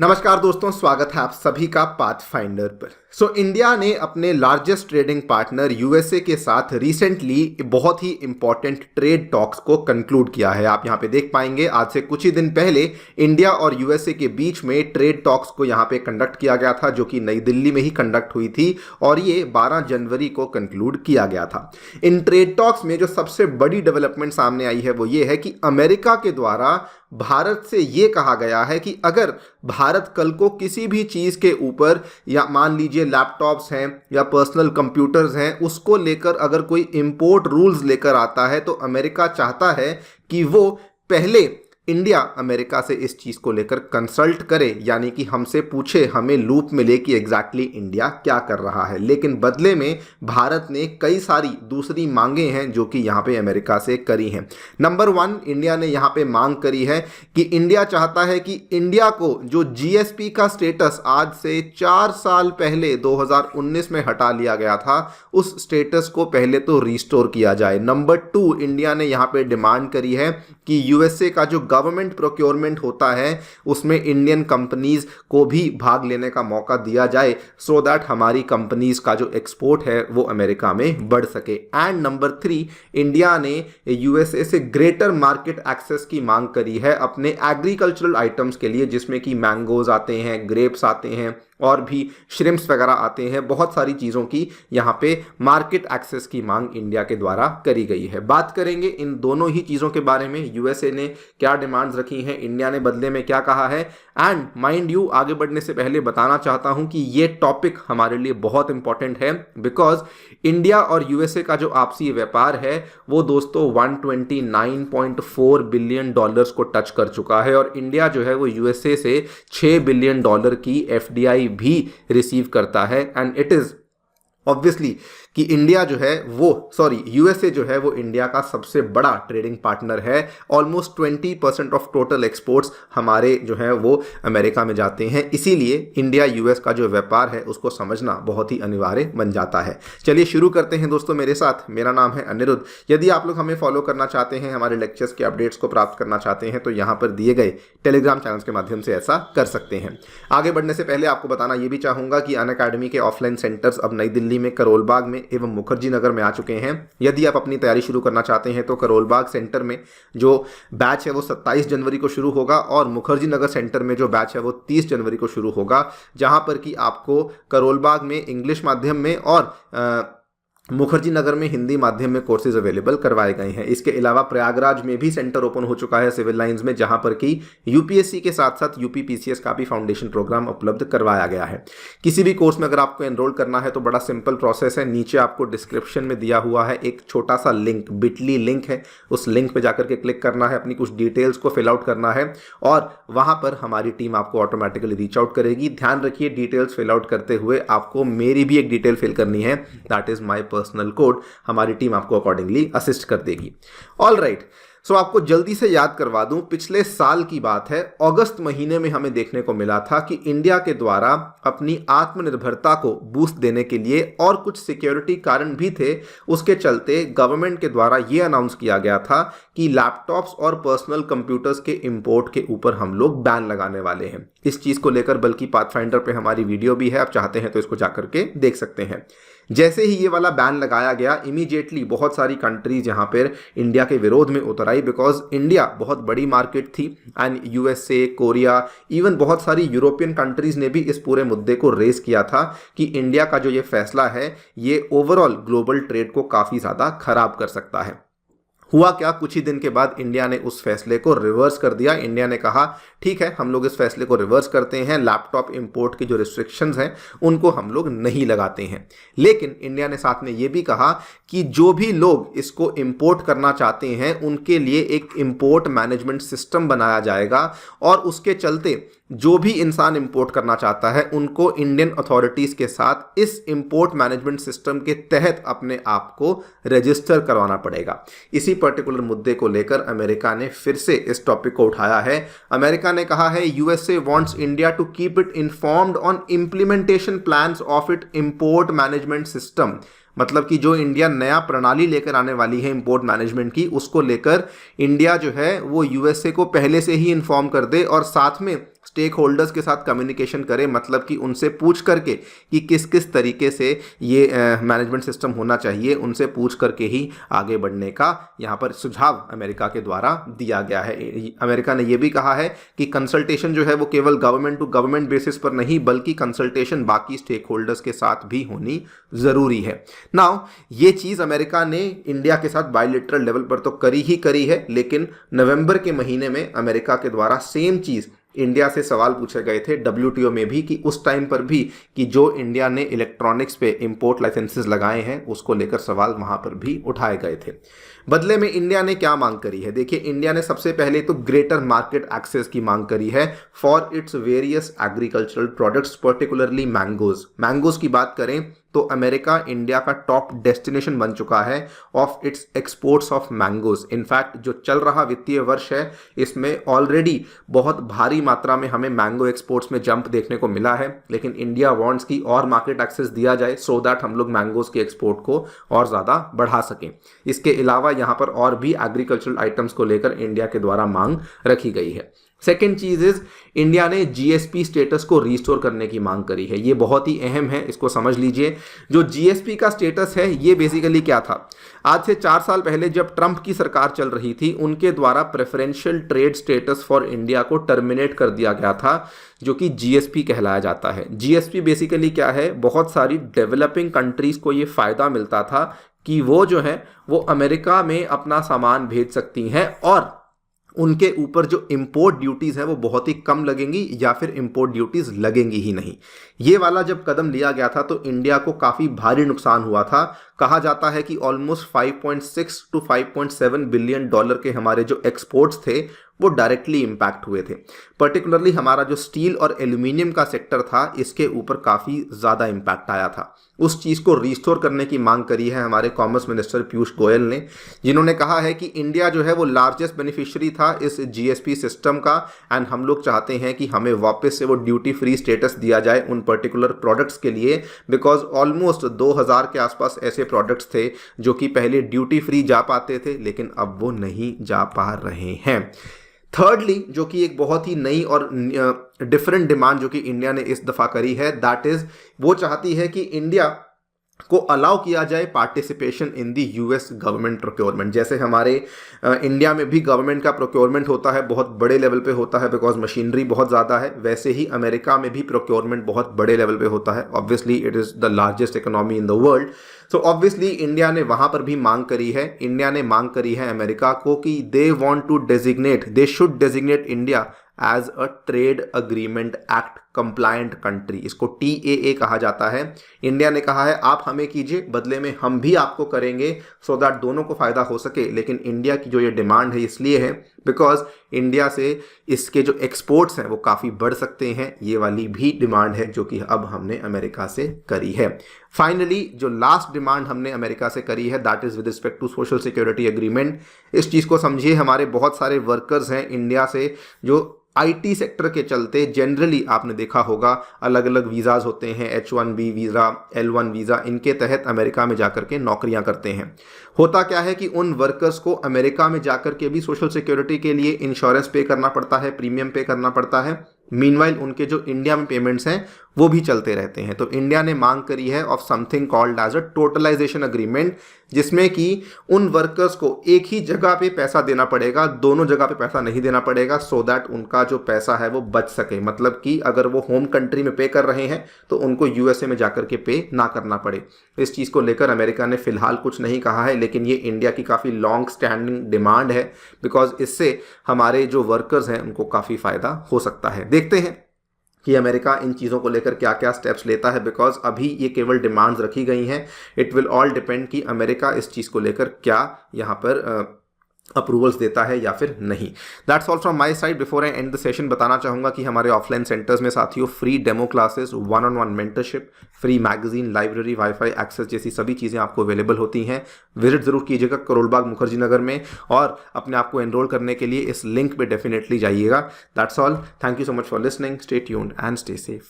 नमस्कार दोस्तों, स्वागत है आप सभी का पाथफाइंडर पर। इंडिया ने अपने लार्जेस्ट ट्रेडिंग पार्टनर यूएसए के साथ रिसेंटली बहुत ही इंपॉर्टेंट ट्रेड टॉक्स को कंक्लूड किया है। आप यहां पे देख पाएंगे आज से कुछ ही दिन पहले इंडिया और यूएसए के बीच में ट्रेड टॉक्स को यहां पे कंडक्ट किया गया था, जो कि नई दिल्ली में ही कंडक्ट हुई थी और ये 12 जनवरी को कंक्लूड किया गया था। इन ट्रेड टॉक्स में जो सबसे बड़ी डेवलपमेंट सामने आई है वो ये है कि अमेरिका के द्वारा भारत से ये कहा गया है कि अगर भारत कल को किसी भी चीज़ के ऊपर, या मान लीजिए लैपटॉप्स हैं या पर्सनल कंप्यूटर्स हैं, उसको लेकर अगर कोई इंपोर्ट रूल्स लेकर आता है तो अमेरिका चाहता है कि वो पहले इंडिया अमेरिका से इस चीज़ को लेकर कंसल्ट करे, यानी कि हमसे पूछे, हमें लूप में ले कि एग्जैक्टली इंडिया क्या कर रहा है। लेकिन बदले में भारत ने कई सारी दूसरी मांगे हैं जो कि यहाँ पे अमेरिका से करी हैं। नंबर 1, इंडिया ने यहाँ पे मांग करी है कि इंडिया चाहता है कि इंडिया को जो जीएसपी का स्टेटस आज से 4 साल पहले 2019 में हटा लिया गया था, उस स्टेटस को पहले तो रिस्टोर किया जाए। नंबर 2, इंडिया ने यहाँ पे डिमांड करी है कि यूएसए का जो गवर्नमेंट प्रोक्योरमेंट होता है उसमें इंडियन कंपनीज को भी भाग लेने का मौका दिया जाए, सो दैट हमारी कंपनीज का जो एक्सपोर्ट है वो अमेरिका में बढ़ सके। एंड नंबर 3, इंडिया ने यूएसए से ग्रेटर मार्केट एक्सेस की मांग करी है अपने एग्रीकल्चरल आइटम्स के लिए, जिसमें कि मैंगोज आते हैं, ग्रेप्स आते हैं और भी श्रिम्प्स वगैरह आते हैं। बहुत सारी चीज़ों की यहाँ पे मार्केट एक्सेस की मांग इंडिया के द्वारा करी गई है। बात करेंगे इन दोनों ही चीज़ों के बारे में, यूएसए ने क्या डिमांड्स रखी हैं, इंडिया ने बदले में क्या कहा है। एंड माइंड यू, आगे बढ़ने से पहले बताना चाहता हूं कि ये टॉपिक हमारे लिए बहुत इंपॉर्टेंट है, बिकॉज इंडिया और यूएसए का जो आपसी व्यापार है वो दोस्तों 129.4 बिलियन डॉलर्स को टच कर चुका है और इंडिया जो है वो यूएसए से 6 बिलियन डॉलर की एफडीआई भी रिसीव करता है। एंड इट इज ऑब्वियसली कि इंडिया जो है यूएसए जो है वो इंडिया का सबसे बड़ा ट्रेडिंग पार्टनर है। ऑलमोस्ट 20% ऑफ टोटल एक्सपोर्ट्स हमारे जो है वो अमेरिका में जाते हैं, इसीलिए इंडिया यूएस का जो व्यापार है उसको समझना बहुत ही अनिवार्य बन जाता है। चलिए शुरू करते हैं दोस्तों मेरे साथ। मेरा नाम है अनिरुद्ध। यदि आप लोग हमें फॉलो करना चाहते हैं, हमारे लेक्चर्स के अपडेट्स को प्राप्त करना चाहते हैं, तो यहाँ पर दिए गए टेलीग्राम चैनल्स के माध्यम से ऐसा कर सकते हैं। आगे बढ़ने से पहले आपको बताना ये भी चाहूँगा कि अनअकैडमी के ऑफलाइन सेंटर्स अब नई दिल्ली में करोल बाग में एवं मुखर्जी नगर में आ चुके हैं। यदि आप अपनी तैयारी शुरू करना चाहते हैं तो करोल बाग सेंटर में जो बैच है वो 27 जनवरी को शुरू होगा और मुखर्जी नगर सेंटर में जो बैच है वो 30 जनवरी को शुरू होगा, जहां पर कि आपको करोल बाग में इंग्लिश माध्यम में और मुखर्जी नगर में हिंदी माध्यम में कोर्सेज अवेलेबल करवाए गए हैं। इसके अलावा प्रयागराज में भी सेंटर ओपन हो चुका है सिविल लाइंस में, जहां पर कि यूपीएससी के साथ साथ यूपीपीसीएस का भी फाउंडेशन प्रोग्राम उपलब्ध करवाया गया है। किसी भी कोर्स में अगर आपको एनरोल करना है तो बड़ा सिंपल प्रोसेस है। नीचे आपको डिस्क्रिप्शन में दिया हुआ है एक छोटा सा लिंक, बिटली लिंक है, उस लिंक पर जाकर के क्लिक करना है, अपनी कुछ डिटेल्स को फिल आउट करना है और वहां पर हमारी टीम आपको ऑटोमेटिकली रीच आउट करेगी। ध्यान रखिए, डिटेल्स फिल आउट करते हुए आपको मेरी भी एक डिटेल फिल करनी है, that is my personal code. हमारी टीम आपको अकॉर्डिंगली असिस्ट कर देगी। ऑल राइट, सो आपको जल्दी से याद करवा दूं, पिछले साल की बात है, अगस्त महीने में हमें देखने को मिला था कि इंडिया के द्वारा अपनी आत्मनिर्भरता को बूस्ट देने के लिए और कुछ सिक्योरिटी कारण भी थे, उसके चलते गवर्नमेंट के द्वारा यह अनाउंस किया गया था कि लैपटॉप्स और पर्सनल कंप्यूटर्स के इंपोर्ट के ऊपर हम लोग बैन लगाने वाले हैं। इस चीज को लेकर बल्कि पाथफाइंडर पे हमारी वीडियो भी है, आप चाहते हैं तो इसको जाकर के देख सकते हैं। जैसे ही ये वाला बैन लगाया गया, इमीडिएटली बहुत सारी कंट्रीज यहाँ पर इंडिया के विरोध में उतर आई, बिकॉज इंडिया बहुत बड़ी मार्केट थी एंड यूएसए, कोरिया, इवन बहुत सारी यूरोपियन कंट्रीज ने भी इस पूरे मुद्दे को रेज किया था कि इंडिया का जो ये फैसला है ये ओवरऑल ग्लोबल ट्रेड को काफी ज्यादा खराब कर सकता है। हुआ क्या, कुछ ही दिन के बाद इंडिया ने उस फैसले को रिवर्स कर दिया। इंडिया ने कहा ठीक है, हम लोग इस फैसले को रिवर्स करते हैं, लैपटॉप इंपोर्ट की जो रिस्ट्रिक्शंस हैं उनको हम लोग नहीं लगाते हैं। लेकिन इंडिया ने साथ में ये भी कहा कि जो भी लोग इसको इंपोर्ट करना चाहते हैं उनके लिए एक इंपोर्ट मैनेजमेंट सिस्टम बनाया जाएगा और उसके चलते जो भी इंसान इंपोर्ट करना चाहता है उनको इंडियन अथॉरिटीज के साथ इस इंपोर्ट मैनेजमेंट सिस्टम के तहत अपने आप को रजिस्टर करवाना पड़ेगा। इसी पर्टिकुलर मुद्दे को लेकर अमेरिका ने फिर से इस टॉपिक को उठाया है। अमेरिका ने कहा है USA wants India to keep it informed on implementation plans of it import management system. मतलब कि जो इंडिया नया प्रणाली लेकर आने वाली है इंपोर्ट मैनेजमेंट की, उसको लेकर इंडिया जो है वो यूएसए को पहले से ही इन्फॉर्म कर दे और साथ में स्टेक होल्डर्स के साथ कम्युनिकेशन करें, मतलब कि उनसे पूछ करके कि किस किस तरीके से ये मैनेजमेंट सिस्टम होना चाहिए, उनसे पूछ करके ही आगे बढ़ने का यहाँ पर सुझाव अमेरिका के द्वारा दिया गया है। अमेरिका ने यह भी कहा है कि कंसल्टेशन जो है वो केवल गवर्नमेंट टू गवर्नमेंट बेसिस पर नहीं, बल्कि कंसल्टेशन बाकी स्टेक होल्डर्स के साथ भी होनी जरूरी है। नाउ ये चीज अमेरिका ने इंडिया के साथ बायलैटरल लेवल पर तो करी ही करी है, लेकिन नवंबर के महीने में अमेरिका के द्वारा सेम चीज इंडिया से सवाल पूछे गए थे WTO में भी, कि उस टाइम पर भी कि जो इंडिया ने इलेक्ट्रॉनिक्स पे इंपोर्ट लाइसेंसेस लगाए हैं उसको लेकर सवाल वहां पर भी उठाए गए थे। बदले में इंडिया ने क्या मांग करी है? देखिए, इंडिया ने सबसे पहले तो ग्रेटर मार्केट एक्सेस की मांग करी है for its various agricultural products, particularly mangoes की बात करें तो अमेरिका इंडिया का टॉप डेस्टिनेशन बन चुका है of its exports of mangoes. In fact जो चल रहा वित्तीय वर्ष है इसमें ऑलरेडी बहुत भारी मात्रा में हमें मैंगो एक्सपोर्ट्स में जंप देखने को मिला है, लेकिन इंडिया वांट्स की और मार्केट एक्सेस दिया जाए सो दैट हम लोग मैंगोज के एक्सपोर्ट को और ज़्यादा बढ़ा सकें। इसके अलावा यहाँ पर और भी एग्रीकल्चरल आइटम्स को लेकर इंडिया के द्वारा मांग रखी गई है। सेकेंड चीज इज, इंडिया ने GSP स्टेटस को रिस्टोर करने की मांग करी है। ये बहुत ही अहम है, इसको समझ लीजिए। जो GSP का स्टेटस है ये बेसिकली क्या था? आज से 4 साल पहले जब ट्रंप की सरकार चल रही थी, उनके द्वारा preferential trade status for India को टर्मिनेट कर दिया गया था, जो कि GSP कहलाया जाता है। GSP बेसिकली क्या है? बहुत सारी डेवलपिंग कंट्रीज को ये फायदा मिलता था कि वो जो है वो अमेरिका में अपना सामान भेज सकती हैं और उनके ऊपर जो इंपोर्ट ड्यूटीज हैं वो बहुत ही कम लगेंगी या फिर इंपोर्ट ड्यूटीज लगेंगी ही नहीं। ये वाला जब कदम लिया गया था तो इंडिया को काफ़ी भारी नुकसान हुआ था। कहा जाता है कि ऑलमोस्ट 5.6 टू 5.7 बिलियन डॉलर के हमारे जो एक्सपोर्ट्स थे वो डायरेक्टली इम्पैक्ट हुए थे। पर्टिकुलरली हमारा जो स्टील और एल्यूमिनियम का सेक्टर था इसके ऊपर काफ़ी ज़्यादा इम्पैक्ट आया था। उस चीज़ को रिस्टोर करने की मांग करी है हमारे कॉमर्स मिनिस्टर पीयूष गोयल ने, जिन्होंने कहा है कि इंडिया जो है वो लार्जेस्ट बेनिफिशियरी था इस GSP सिस्टम का, एंड हम लोग चाहते हैं कि हमें वापस से वो ड्यूटी फ्री स्टेटस दिया जाए उन पर्टिकुलर प्रोडक्ट्स के लिए, बिकॉज ऑलमोस्ट 2000 के आसपास ऐसे प्रोडक्ट्स थे जो कि पहले ड्यूटी फ्री जा पाते थे लेकिन अब वो नहीं जा पा रहे हैं। थर्डली, जो कि एक बहुत ही नई और डिफरेंट डिमांड जो कि इंडिया ने इस दफ़ा करी है, दैट इज़ वो चाहती है कि इंडिया को अलाउ किया जाए participation in the US government procurement. जैसे हमारे इंडिया में भी गवर्नमेंट का प्रोक्योरमेंट होता है, बहुत बड़े लेवल पे होता है बिकॉज मशीनरी बहुत ज़्यादा है, वैसे ही अमेरिका में भी प्रोक्योरमेंट बहुत बड़े लेवल पे होता है। Obviously it is the largest economy in the world, so obviously India ने वहाँ पर भी मांग करी है। इंडिया ने मांग करी है अमेरिका को कि they should designate India as a trade agreement act compliant country. इसको TAA कहा जाता है। इंडिया ने कहा है आप हमें कीजिए, बदले में हम भी आपको करेंगे, सो दैट दोनों को फायदा हो सके। लेकिन इंडिया की जो ये डिमांड है इसलिए है बिकॉज इंडिया से इसके जो एक्सपोर्ट्स हैं वो काफ़ी बढ़ सकते हैं। ये वाली भी डिमांड है जो कि अब हमने अमेरिका से करी है। फाइनली जो लास्ट डिमांड हमने अमेरिका से करी है that is with respect to social security agreement. इस चीज़ को समझिए, हमारे बहुत सारे वर्कर्स हैं इंडिया से जो IT सेक्टर के चलते जनरली आपने देखा होगा अलग अलग वीज़ाज होते हैं, H1B वीज़ा, L1 वीज़ा, इनके तहत अमेरिका में जाकर के नौकरियां करते हैं। होता क्या है कि उन वर्कर्स को अमेरिका में जाकर के भी सोशल सिक्योरिटी के लिए इंश्योरेंस पे करना पड़ता है, प्रीमियम पे करना पड़ता है। मीनवाइल उनके जो इंडिया में पेमेंट्स हैं वो भी चलते रहते हैं। तो इंडिया ने मांग करी है of something called as a totalization agreement, जिसमें कि उन वर्कर्स को एक ही जगह पे पैसा देना पड़ेगा, दोनों जगह पे पैसा नहीं देना पड़ेगा, सो दैट उनका जो पैसा है वो बच सके। मतलब कि अगर वो होम कंट्री में पे कर रहे हैं तो उनको USA में जाकर के पे ना करना पड़े। इस चीज़ को लेकर अमेरिका ने फिलहाल कुछ नहीं कहा है, लेकिन ये इंडिया की काफ़ी लॉन्ग स्टैंडिंग डिमांड है बिकॉज इससे हमारे जो वर्कर्स हैं उनको काफ़ी फ़ायदा हो सकता है। देखते हैं कि अमेरिका इन चीज़ों को लेकर क्या क्या स्टेप्स लेता है, बिकॉज अभी ये केवल डिमांड्स रखी गई हैं। इट विल ऑल डिपेंड कि अमेरिका इस चीज़ को लेकर क्या यहाँ पर अप्रूवल्स देता है या फिर नहीं। That's all from my side. Before I end the session बताना चाहूँगा कि हमारे ऑफलाइन सेंटर्स में साथियों free demo classes, 1-on-1 mentorship, free magazine, library, wifi access जैसी सभी चीज़ें आपको अवेलेबल होती हैं। विजिट ज़रूर कीजिएगा करोलबाग मुखर्जी नगर में, और अपने आप को एनरोल करने के लिए इस लिंक पे डेफिनेटली जाइएगा। That's all, thank you so much for listening, stay tuned and stay safe.